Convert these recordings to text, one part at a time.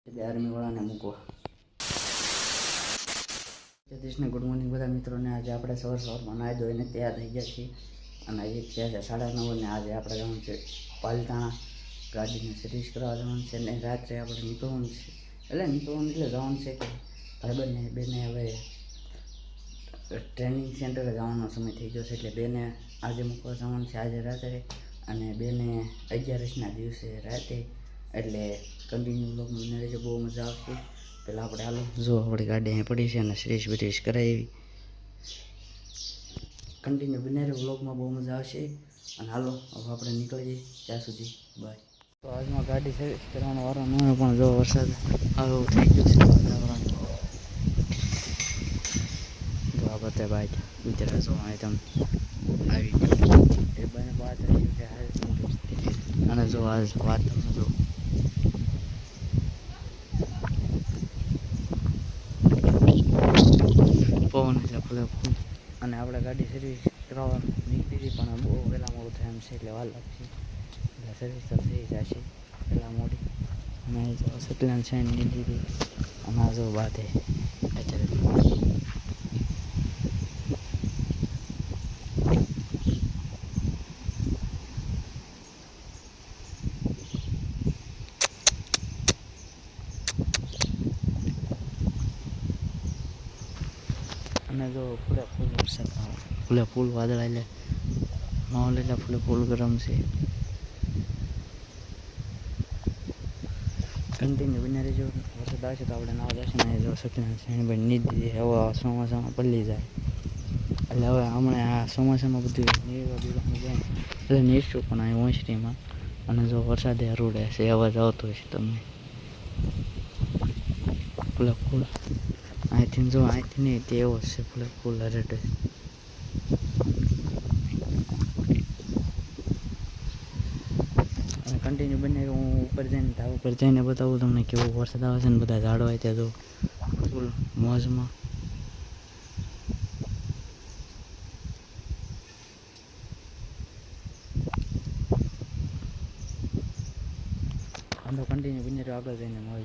આર્મીવાળાને મૂકવા. જગદીશને good morning બધા મિત્રોને. આજે આપણે સવારમાં નાહી ધોઈને તૈયાર થઈ ગયા છીએ અને હજી થયા છે 9:30 અને આજે આપણે જવાનું છે પાલતાણા. ગાડીને સર્વિસ કરવા જવાનું છે અને રાત્રે આપણે નીકળવાનું છે. નીકળવાનું એટલે જવાનું છે કે ભાઈબંધને બેને હવે ટ્રેનિંગ સેન્ટરે જવાનો સમય થઈ ગયો છે એટલે બેને આજે મૂકવા જવાનું છે આજે રાત્રે અને બેને 11ના દિવસે રાતે. એટલે કન્ટિન્યુ બ્લોગમાં બને રહેજો, બહુ મજા આવશે. પહેલાં આપણે હાલો જો આપણી ગાડી અહીં પડી છે અને સર્વિસ બરીસ કરાવી. કન્ટિન્યુ બને રહ્યો, બ્લોગમાં બહુ મજા આવશે. અને હાલો હવે આપણે નીકળી જઈએ ત્યાં સુધી બાય. તો આજમાં ગાડી સર્વિસ કરવાનો વારો ન હોય પણ જો વરસાદ આવો થઈ ગયો છે વાતાવરણ. તો આ બધા બાય ગુજરાત જો અહીં તમે આવી એ બને વાત રહી છે અને જો આજ વાતાવરણ જો પવન એટલે ફૂલે ફૂલ. અને આપણે ગાડી સર્વિસ કરવા નીકળી હતી પણ બહુ વહેલા મોડું થાય એમ છે એટલે વાર લાગશે. એટલે સર્વિસ તો થઈ જશે પહેલાં મોડી. અને જો સટલાન સાઈન લીધી હતી અને આ જો બાધે અત્યારે અને જો ફૂલે ફૂલ વરસાદ ફૂલે ફૂલ વાદળ એટલે માહોલ એટલે ફૂલે ફૂલ ગરમ છે. કન્ટિન્યુ બને રહેજો, વરસાદ આવશે તો આપણે નાવા જશે ને જો સત્યનારાયણ સાઈનભાઈ નીધી હવે ચોમાસામાં પલ્લી જાય એટલે હવે હમણાં આ ચોમાસામાં બધું નીરવા બીવાનું જાય એટલે નીરશું પણ અહીં ઓસરીમાં. અને જો વરસાદે રૂડે છે અવાજ આવતો હશે તમને ફૂલે ફૂલ અહીંથી જો અહીંથી નહીં તે એવો જ છે ફૂલે ફૂલ હરેટ. અને કન્ટિન્યુ બને હું ઉપર જઈને ધાબ ઉપર જઈને બતાવું તમને કેવો વરસાદ આવે છે ને બધા ઝાડવા ત્યાં જો ફૂલ મોજમાં. તો કન્ટિન્યુ બને આગળ જઈને મોજ.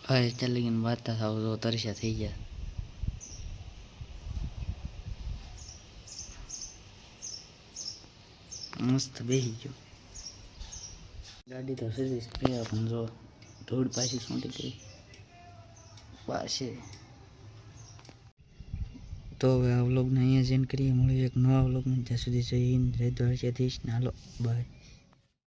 ભાઈ ચાલી ગઈને વાતા થાવ તો તરસ્યા થઈ ગયા. મસ્ત બેસી ગયો. ગાડી તો સર્વિસ કરી પણ જો ધૂળ પાછી છૂટી ગઈ પાછી. તો હવે આ વ્લોગને અહીંયા જ એન્ડ કરીએ. મળીએ એક નવા વ્લોગમાં. ત્યાં સુધી જય હિન્દ, જય દ્વારકાધીશ ને હાલો બાય.